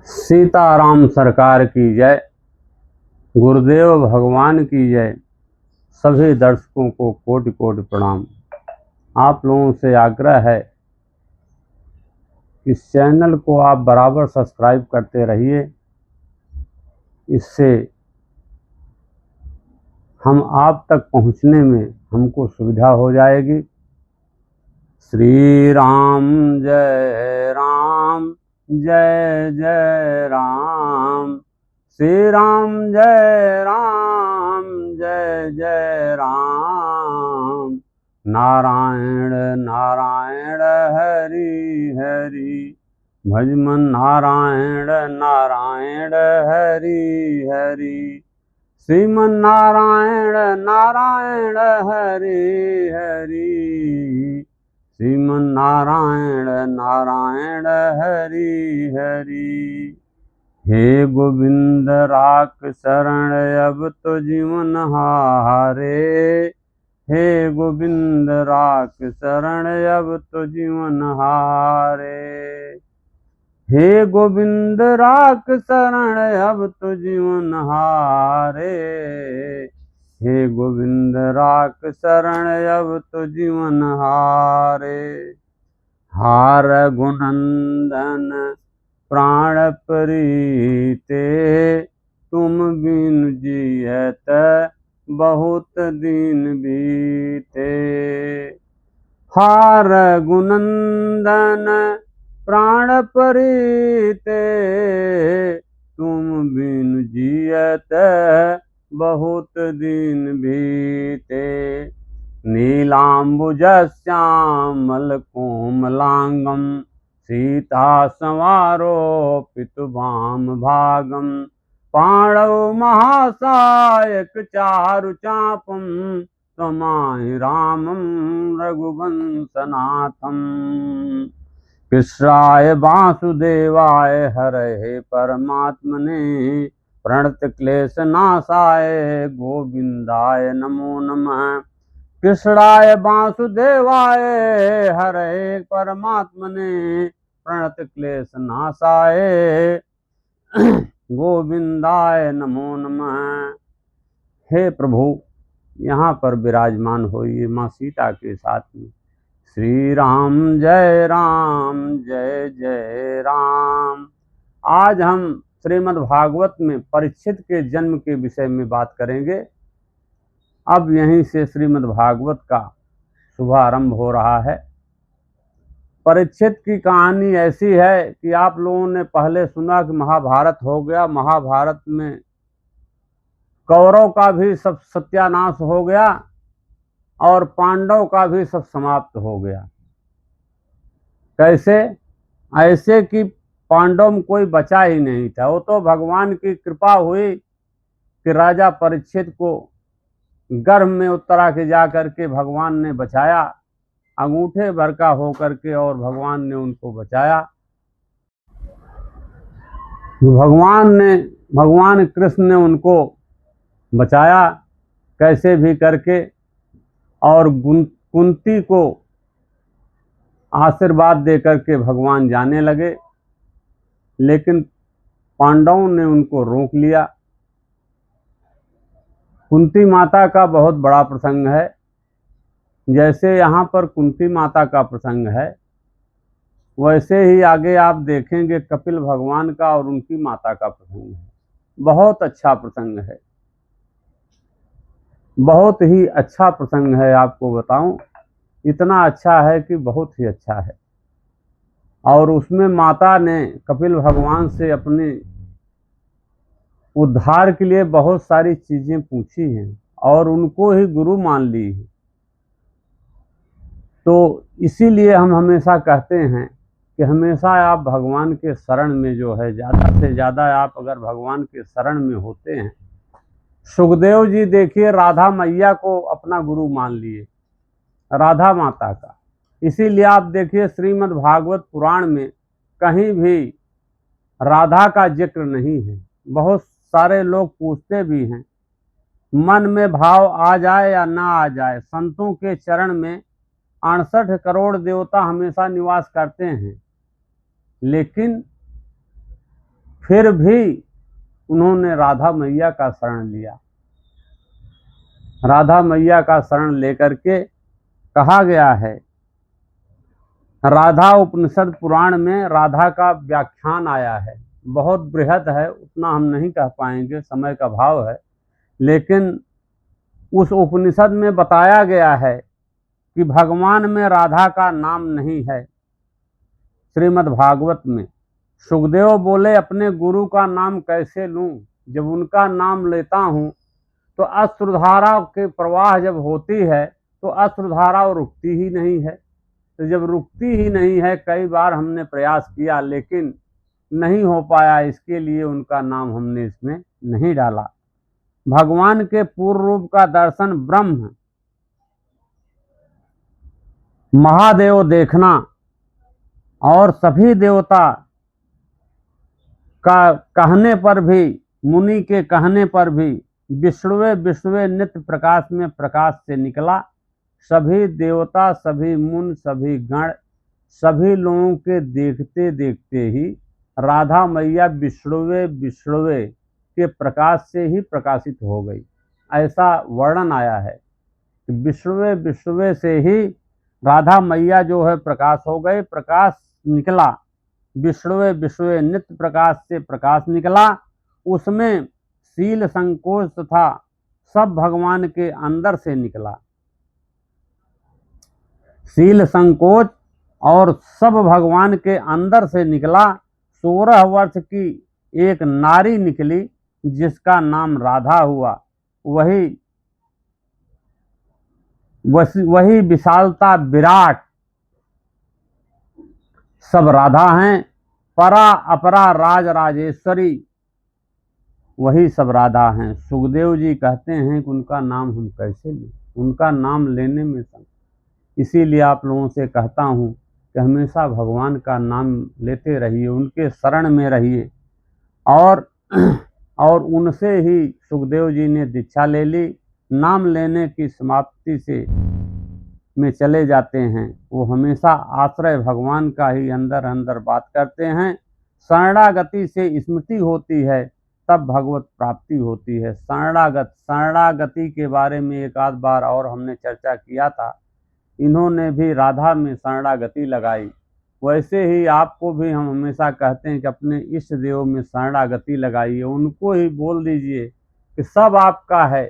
सीताराम सरकार की जय। गुरुदेव भगवान की जय। सभी दर्शकों को कोटि कोटि प्रणाम। आप लोगों से आग्रह है इस चैनल को आप बराबर सब्सक्राइब करते रहिए। इससे हम आप तक पहुंचने में हमको सुविधा हो जाएगी। श्री राम जय राम, जय जय राम। श्री राम जय राम, जय जय राम। नारायण नारायण हरि हरि, भजमन नारायण नारायण हरि हरि। श्रीमन नारायण नारायण हरि हरि, श्रीमन नारायण नारायण हरि हरि। हे गोविंद राख शरण अब तो जीवन हारे। हे गोविंद राख शरण अब तो जीवन हारे। हे गोविंद राख शरण अब तो जीवन हारे। हे गोविंद राख शरण अब तो जीवन हारे। हार गुणनंदन प्राण प्रीते, तुम बिन जियत बहुत दिन बीते। हार गुणनंदन प्राण प्रीते, तुम बिन जियत बहुत दिन बीते। नीलांबुज श्यामल कोमलांगम, सीता संवारोपित वाम भागम। पाणौ महासायक चारु चापम, त्वमाहि रामं रघुवंशनाथम। कृष्णाय वासुदेवाय हरये परमात्मने, प्रणत क्लेश नाशाय गोविंदाय नमो नमः। कृष्णाय वासुदेवाय हरये परमात्मने, प्रणत क्लेश नाशाय गोविंदाय नमो नमः। हे प्रभु, यहाँ पर विराजमान होइए माँ सीता के साथ में। श्री राम जय राम, जय जय राम। आज हम श्रीमद् भागवत में परीक्षित के जन्म के विषय में बात करेंगे। अब यहीं से श्रीमद् भागवत का शुभारंभ हो रहा है। परीक्षित की कहानी ऐसी है कि आप लोगों ने पहले सुना कि महाभारत हो गया। महाभारत में कौरव का भी सब सत्यानाश हो गया और पांडव का भी सब समाप्त हो गया। कैसे? ऐसे कि पांडव में कोई बचा ही नहीं था। वो तो भगवान की कृपा हुई कि राजा परीक्षित को गर्भ में उतरा के जा करके भगवान ने बचाया, अंगूठे भर का हो करके, और भगवान ने उनको बचाया। भगवान कृष्ण ने उनको बचाया कैसे भी करके, और कुंती को आशीर्वाद दे करके भगवान जाने लगे, लेकिन पांडवों ने उनको रोक लिया। कुंती माता का बहुत बड़ा प्रसंग है। जैसे यहाँ पर कुंती माता का प्रसंग है, वैसे ही आगे आप देखेंगे कपिल भगवान का और उनकी माता का प्रसंग है। बहुत अच्छा प्रसंग है, बहुत ही अच्छा प्रसंग है। आपको बताऊं, इतना अच्छा है कि बहुत ही अच्छा है। और उसमें माता ने कपिल भगवान से अपने उद्धार के लिए बहुत सारी चीजें पूछी हैं और उनको ही गुरु मान ली है। तो इसीलिए हम हमेशा कहते हैं कि हमेशा आप भगवान के शरण में जो है, ज़्यादा से ज़्यादा आप अगर भगवान के शरण में होते हैं। सुखदेव जी देखिए, राधा मैया को अपना गुरु मान लिए, राधा माता का। इसीलिए आप देखिए श्रीमद् भागवत पुराण में कहीं भी राधा का जिक्र नहीं है। बहुत सारे लोग पूछते भी हैं, मन में भाव आ जाए या ना आ जाए, संतों के चरण में 68 करोड़ देवता हमेशा निवास करते हैं, लेकिन फिर भी उन्होंने राधा मैया का शरण लिया। राधा मैया का शरण लेकर के कहा गया है, राधा उपनिषद पुराण में राधा का व्याख्यान आया है, बहुत बृहद है, उतना हम नहीं कह पाएंगे, समय का भाव है। लेकिन उस उपनिषद में बताया गया है कि भगवान में राधा का नाम नहीं है। श्रीमद् भागवत में सुखदेव बोले, अपने गुरु का नाम कैसे लूं, जब उनका नाम लेता हूं तो अश्रुधारा के प्रवाह जब होती है तो अश्रुधारा रुकती ही नहीं है। तो जब रुकती ही नहीं है, कई बार हमने प्रयास किया लेकिन नहीं हो पाया, इसके लिए उनका नाम हमने इसमें नहीं डाला। भगवान के पूर्ण रूप का दर्शन ब्रह्म महादेव देखना और सभी देवता का कहने पर भी, मुनि के कहने पर भी, विष्णुवे विष्णुवे नित्य प्रकाश में प्रकाश से निकला। सभी देवता, सभी मुनि, सभी गण, सभी लोगों के देखते देखते ही राधा मैया विष्णुवे विष्णुवे के प्रकाश से ही प्रकाशित हो गई। ऐसा वर्णन आया है कि विष्णुवे विष्णुवे से ही राधा मैया जो है प्रकाश हो गए, प्रकाश निकला, विष्णुवे विष्णुवे नित्य प्रकाश से प्रकाश निकला। उसमें शील संकोच तथा सब भगवान के अंदर से निकला। शील संकोच और सब भगवान के अंदर से निकला। 16 वर्ष की एक नारी निकली जिसका नाम राधा हुआ। वही विशालता विराट सब राधा हैं। परा अपरा राज राजेश्वरी वही सब राधा हैं। सुखदेव जी कहते हैं कि उनका नाम हम कैसे लें, उनका नाम लेने में इसीलिए आप लोगों से कहता हूँ कि हमेशा भगवान का नाम लेते रहिए, उनके शरण में रहिए। और उनसे ही सुखदेव जी ने दीक्षा ले ली। नाम लेने की समाप्ति से में चले जाते हैं। वो हमेशा आश्रय भगवान का ही अंदर अंदर बात करते हैं। शरणागति से स्मृति होती है, तब भगवत प्राप्ति होती है। शरणागति के बारे में एक आध बार और हमने चर्चा किया था। इन्होंने भी राधा में शरणागति लगाई। वैसे ही आपको भी हम हमेशा कहते हैं कि अपने इष्ट देव में शरणागति लगाइए, उनको ही बोल दीजिए कि सब आपका है,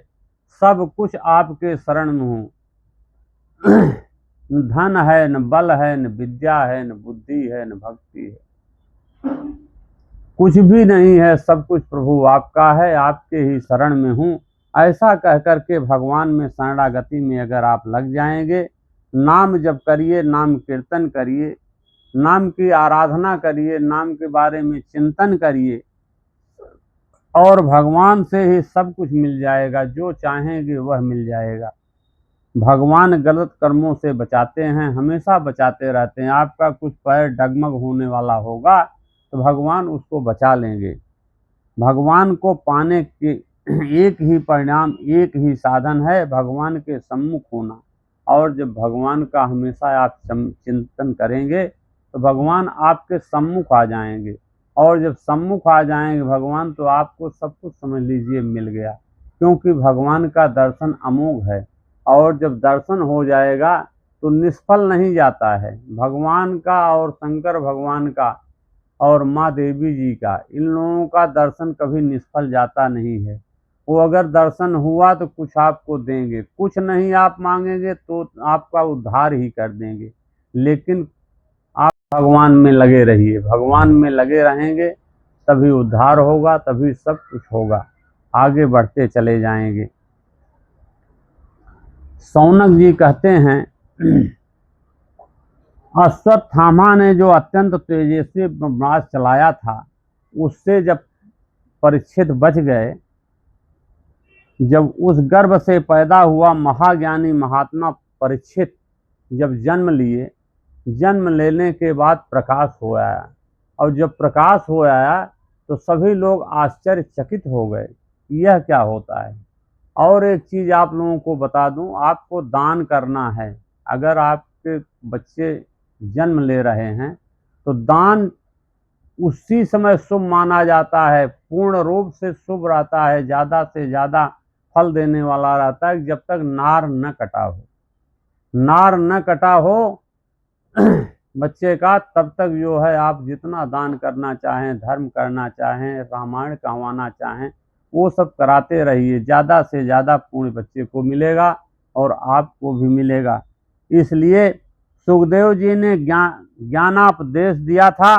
सब कुछ आपके शरण में हूँ। न धन है, न बल है, न विद्या है, न बुद्धि है, न भक्ति है, कुछ भी नहीं है, सब कुछ प्रभु आपका है, आपके ही शरण में हूँ। ऐसा कह करके भगवान में शरणागति में अगर आप लग जाएंगे, नाम जप करिए, नाम कीर्तन करिए, नाम की आराधना करिए, नाम के बारे में चिंतन करिए, और भगवान से ही सब कुछ मिल जाएगा। जो चाहेंगे वह मिल जाएगा। भगवान गलत कर्मों से बचाते हैं, हमेशा बचाते रहते हैं। आपका कुछ पैर डगमग होने वाला होगा तो भगवान उसको बचा लेंगे। भगवान को पाने के एक ही परिणाम, एक ही साधन है, भगवान के सम्मुख होना। और जब भगवान का हमेशा आप चिंतन करेंगे तो भगवान आपके सम्मुख आ जाएंगे। और जब सम्मुख आ जाएंगे भगवान, तो आपको सब कुछ समझ लीजिए मिल गया, क्योंकि भगवान का दर्शन अमोघ है। और जब दर्शन हो जाएगा तो निष्फल नहीं जाता है। भगवान का और शंकर भगवान का और माँ देवी जी का, इन लोगों का दर्शन कभी निष्फल जाता नहीं है। वो अगर दर्शन हुआ तो कुछ आपको देंगे, कुछ नहीं आप मांगेंगे तो आपका उद्धार ही कर देंगे। लेकिन आप भगवान में लगे रहिए, भगवान में लगे रहेंगे तभी उद्धार होगा, तभी सब कुछ होगा, आगे बढ़ते चले जाएंगे। सौनक जी कहते हैं, अश्वत्थामा ने जो अत्यंत तेजस्वी ब्रह्मास्त्र चलाया था, उससे जब परीक्षित बच गए, जब उस गर्भ से पैदा हुआ महाज्ञानी महात्मा परीक्षित जब जन्म लिए, जन्म लेने के बाद प्रकाश हो आया। और जब प्रकाश हो आया तो सभी लोग आश्चर्यचकित हो गए, यह क्या होता है। और एक चीज़ आप लोगों को बता दूं, आपको दान करना है। अगर आपके बच्चे जन्म ले रहे हैं तो दान उसी समय शुभ माना जाता है, पूर्ण रूप से शुभ रहता है, ज़्यादा से ज़्यादा फल देने वाला रहता है, जब तक नार न कटा हो। नार न कटा हो बच्चे का, तब तक जो है आप जितना दान करना चाहें, धर्म करना चाहें, रामायण कहवाना चाहें, वो सब कराते रहिए। ज़्यादा से ज़्यादा पुण्य बच्चे को मिलेगा और आपको भी मिलेगा। इसलिए सुखदेव जी ने ज्ञानापदेश दिया था।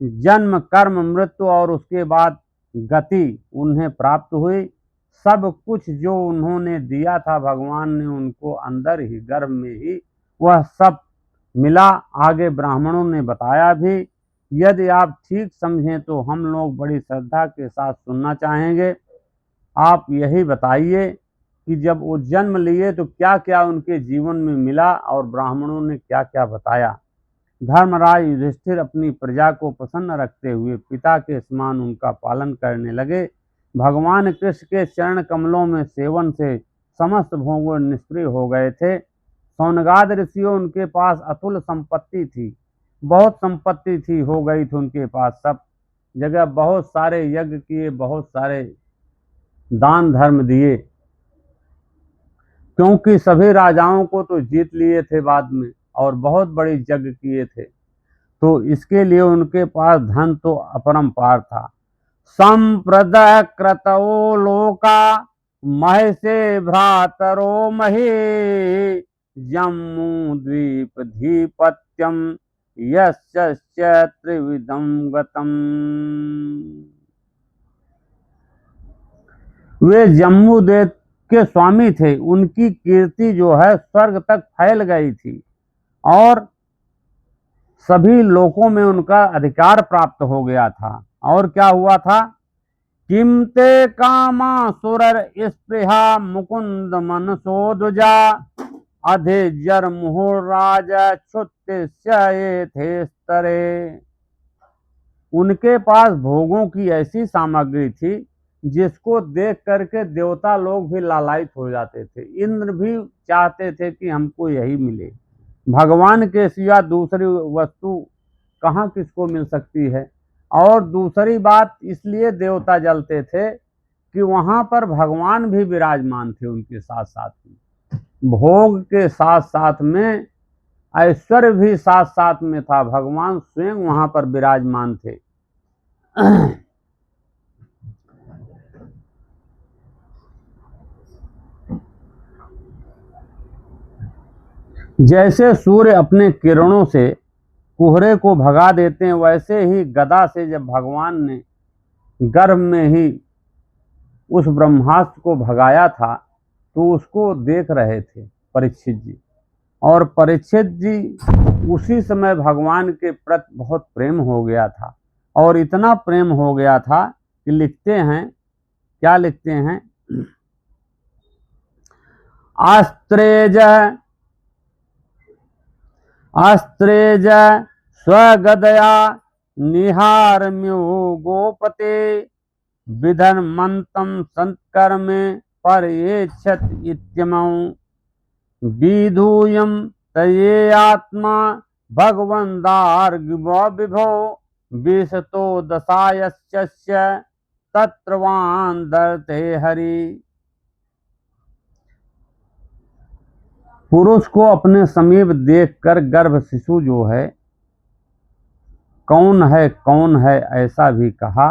जन्म, कर्म, मृत्यु और उसके बाद गति उन्हें प्राप्त हुई। सब कुछ जो उन्होंने दिया था भगवान ने उनको अंदर ही, गर्भ में ही वह सब मिला। आगे ब्राह्मणों ने बताया भी। यदि आप ठीक समझें तो हम लोग बड़ी श्रद्धा के साथ सुनना चाहेंगे। आप यही बताइए कि जब वो जन्म लिए तो क्या क्या उनके जीवन में मिला और ब्राह्मणों ने क्या क्या बताया। धर्मराज युधिष्ठिर अपनी प्रजा को प्रसन्न रखते हुए पिता के समान उनका पालन करने लगे। भगवान कृष्ण के चरण कमलों में सेवन से समस्त भोग निष्क्रिय हो गए थे। सौनगाद ऋषियों, उनके पास अतुल संपत्ति थी, बहुत संपत्ति थी, हो गई थी उनके पास, सब जगह बहुत सारे यज्ञ किए, बहुत सारे दान धर्म दिए, क्योंकि सभी राजाओं को तो जीत लिए थे बाद में और बहुत बड़ी यज्ञ किए थे, तो इसके लिए उनके पास धन तो अपरंपार था। संप्रद क्रतो लोका महसे भ्रातरो महे जम्मू द्वीपधीपत्यम यस्य त्रिविधम गतम। वे जम्मू देश के स्वामी थे। उनकी कीर्ति जो है स्वर्ग तक फैल गई थी और सभी लोकों में उनका अधिकार प्राप्त हो गया था। और क्या हुआ था? किमते कामा सुरर स्पृहा मुकुंद मनसो दुजा अधिजर मुहुराज क्षुत्य थे स्तरे। उनके पास भोगों की ऐसी सामग्री थी जिसको देख करके देवता लोग भी लालायित हो जाते थे। इंद्र भी चाहते थे कि हमको यही मिले। भगवान के सिवा दूसरी वस्तु कहाँ किसको मिल सकती है। और दूसरी बात, इसलिए देवता जलते थे कि वहां पर भगवान भी विराजमान थे उनके साथ साथ में। भोग के साथ साथ में ऐश्वर्य भी साथ साथ में था। भगवान स्वयं वहां पर विराजमान थे। जैसे सूर्य अपने किरणों से कोहरे को भगा देते हैं, वैसे ही गदा से जब भगवान ने गर्भ में ही उस ब्रह्मास्त्र को भगाया था तो उसको देख रहे थे परीक्षित जी। और परीक्षित जी उसी समय भगवान के प्रति बहुत प्रेम हो गया था। और इतना प्रेम हो गया था कि लिखते हैं, क्या लिखते हैं? अस्त्रेज स्वगदया निहारम्यो गोपते विधर्मन्तं संतकर्मे पर्येच्छत इत्यमौ विधूयं तये आत्मा भगवन्दार्गिवो विभो विशतो दशायस्य तत्रवान दर्ते हरि। पुरुष को अपने समीप देखकर गर्भ शिशु जो है कौन है ऐसा भी कहा।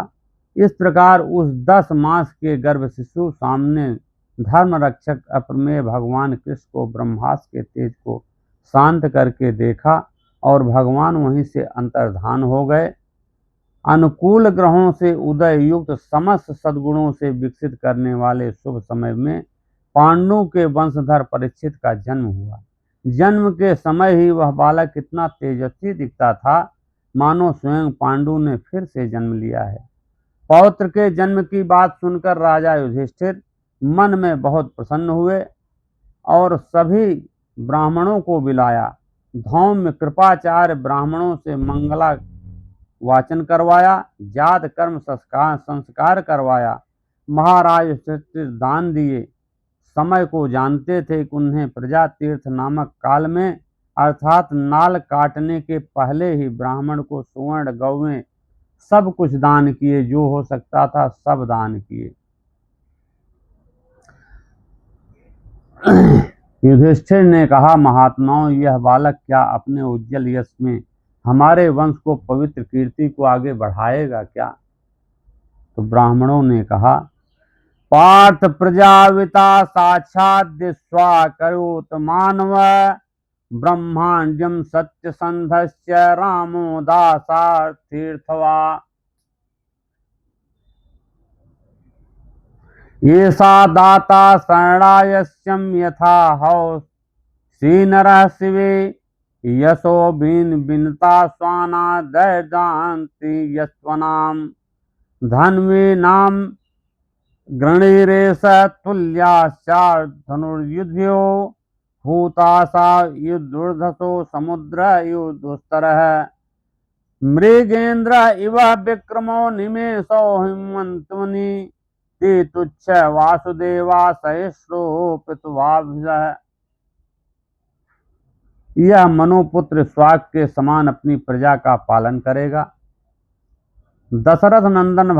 इस प्रकार उस 10 मास के गर्भ शिशु सामने धर्म रक्षक अप्रमेय भगवान कृष्ण को ब्रह्मास्त्र के तेज को शांत करके देखा और भगवान वहीं से अंतर्धान हो गए। अनुकूल ग्रहों से उदय युक्त समस्त सद्गुणों से विकसित करने वाले शुभ समय में पांडु के वंशधर परीक्षित का जन्म हुआ। जन्म के समय ही वह बालक कितना तेजस्वी दिखता था, मानो स्वयं पांडु ने फिर से जन्म लिया है। पौत्र के जन्म की बात सुनकर राजा युधिष्ठिर मन में बहुत प्रसन्न हुए और सभी ब्राह्मणों को बुलाया। धौम्य कृपाचार्य ब्राह्मणों से मंगला वाचन करवाया, जात कर्म संस्कार करवाया। महाराज युधिष्ठिर दान दिए। समय को जानते थे कि उन्हें प्रजा तीर्थ नामक काल में अर्थात नाल काटने के पहले ही ब्राह्मण को सुवर्ण गौवें सब कुछ दान किए, जो हो सकता था सब दान किए। युधिष्ठिर ने कहा, महात्माओं, यह बालक क्या अपने उज्जवल यश में हमारे वंश को, पवित्र कीर्ति को आगे बढ़ाएगा क्या? तो ब्राह्मणों ने कहा, पार्थ प्रजाविता साक्षात दिस्वा करोत मानव, ब्रह्मांड्यम सत्य संधस्य रामो दासार्थीर्थवा। ये सा दाता शरणायस्यम यथा हौ श्रीनरः शिवे, यशो बिनता स्वाना दैर्दान्ति यस्वनाम, धन्वे नाम गणिरेश तुल्याश्चार धनुर्युध्यो, भूतासा युद्धुर्धसो समुद्र युद्धुस्तरः, मृगेन्द्र इव विक्रमो निमेषो हिमंतमुनि, ते तुच्छ वासुदेवा सहिष्णु पितुवाभिषः। यह मनुपुत्र स्वाग के समान अपनी प्रजा का पालन करेगा। दशरथ नंदन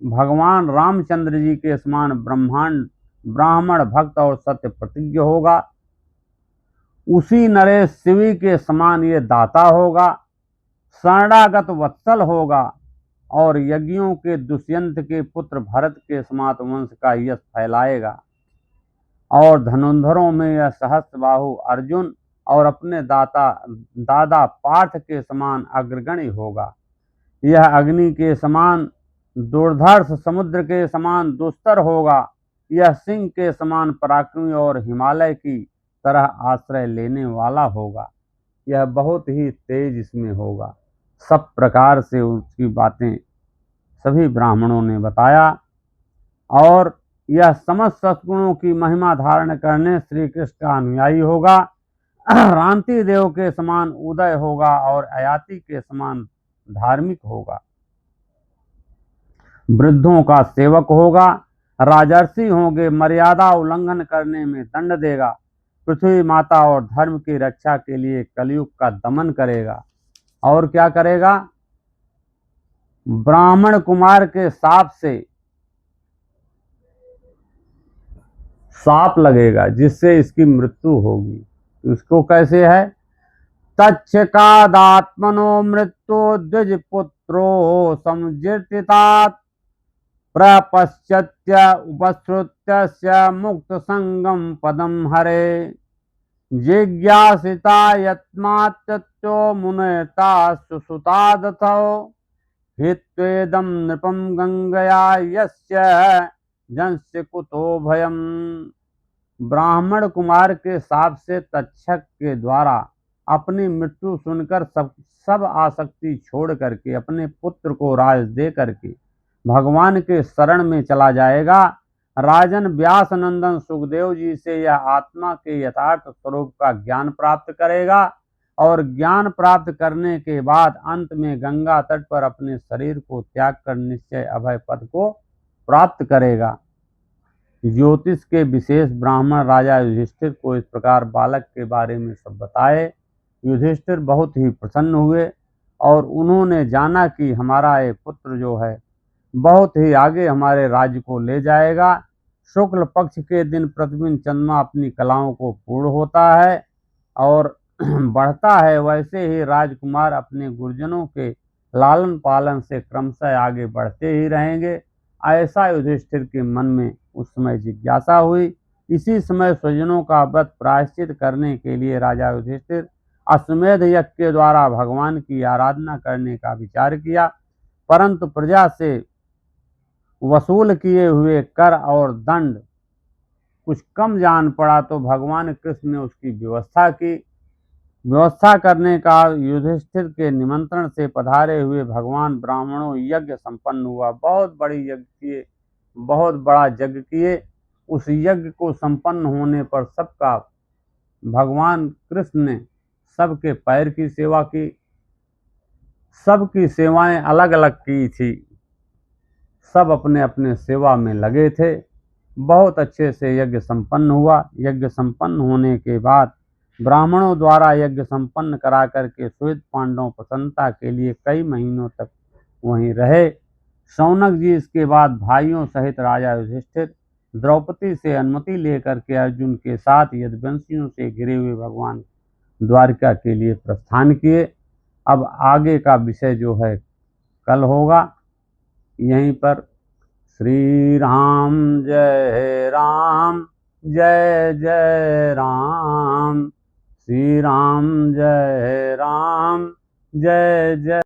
भगवान रामचंद्र जी के समान ब्राह्मण भक्त और सत्य प्रतिज्ञ होगा। उसी नरेश शिवी के समान ये दाता होगा, शरणागत वत्सल होगा और यज्ञों के दुष्यंत के पुत्र भरत के समान वंश का यश फैलाएगा। और धनुर्धरों में यह सहस्त्रबाहु अर्जुन और अपने दादा पार्थ के समान अग्रगणी होगा। यह अग्नि के समान दुर्धर्ष, समुद्र के समान दुस्तर होगा। यह सिंह के समान पराक्रमी और हिमालय की तरह आश्रय लेने वाला होगा। यह बहुत ही तेज इसमें होगा। सब प्रकार से उसकी बातें सभी ब्राह्मणों ने बताया। और यह समस्त सद्गुणों की महिमा धारण करने श्री कृष्ण का अनुयायी होगा। रांति देव के समान उदय होगा और अयाति के समान धार्मिक होगा। वृद्धों का सेवक होगा, राजर्षि होंगे, मर्यादा उल्लंघन करने में दंड देगा, पृथ्वी माता और धर्म की रक्षा के लिए कलयुग का दमन करेगा। और क्या करेगा? ब्राह्मण कुमार के सांप लगेगा जिससे इसकी मृत्यु होगी। इसको कैसे है? तच्छकादात्मनो मृत्यु द्विज पुत्रो समजिर्तितात्, प्रपश्यत्य उपश्रुत्य मुक्त संगम पदम हरे, जिज्ञासिता यत्मात्यो मुनेता सुसुतादथो, हित्वेदं नृपं गंगया यस्य जंस्य कुतो भयम। ब्राह्मण कुमार के शाप से तक्षक के द्वारा अपनी मृत्यु सुनकर सब आसक्ति छोड़ करके अपने पुत्र को राज दे करके भगवान के शरण में चला जाएगा। राजन व्यास नंदन सुखदेव जी से यह आत्मा के यथार्थ स्वरूप का ज्ञान प्राप्त करेगा और ज्ञान प्राप्त करने के बाद अंत में गंगा तट पर अपने शरीर को त्याग कर निश्चय अभय पद को प्राप्त करेगा। ज्योतिष के विशेष ब्राह्मण राजा युधिष्ठिर को इस प्रकार बालक के बारे में सब बताए। युधिष्ठिर बहुत ही प्रसन्न हुए और उन्होंने जाना कि हमारा ये पुत्र जो है बहुत ही आगे हमारे राज्य को ले जाएगा। शुक्ल पक्ष के दिन प्रतिदिन चंद्रमा अपनी कलाओं को पूर्ण होता है और बढ़ता है, वैसे ही राजकुमार अपने गुरुजनों के लालन पालन से क्रमशः आगे बढ़ते ही रहेंगे। ऐसा युधिष्ठिर के मन में उस समय जिज्ञासा हुई। इसी समय स्वजनों का व्रत प्रायश्चित करने के लिए राजा युधिष्ठिर अश्वमेध यज्ञ के द्वारा भगवान की आराधना करने का विचार किया, परंतु प्रजा से वसूल किए हुए कर और दंड कुछ कम जान पड़ा तो भगवान कृष्ण ने उसकी व्यवस्था की। व्यवस्था करने का युधिष्ठिर के निमंत्रण से पधारे हुए भगवान ब्राह्मणों यज्ञ संपन्न हुआ। बहुत बड़ा यज्ञ किए। उस यज्ञ को संपन्न होने पर सबका भगवान कृष्ण ने सबके पैर की सेवा की। सबकी सेवाएं अलग अलग की थी, सब अपने अपने सेवा में लगे थे। बहुत अच्छे से यज्ञ संपन्न हुआ। यज्ञ संपन्न होने के बाद ब्राह्मणों द्वारा यज्ञ संपन्न करा करके श्वेत पांडव प्रसन्नता के लिए कई महीनों तक वहीं रहे। शौनक जी इसके बाद भाइयों सहित राजा युधिष्ठिर द्रौपदी से अनुमति लेकर के अर्जुन के साथ यदुवंशियों से घिरे हुए भगवान द्वारिका के लिए प्रस्थान किए। अब आगे का विषय जो है कल होगा। यहीं पर श्री राम जय जय राम, श्री राम जय जय।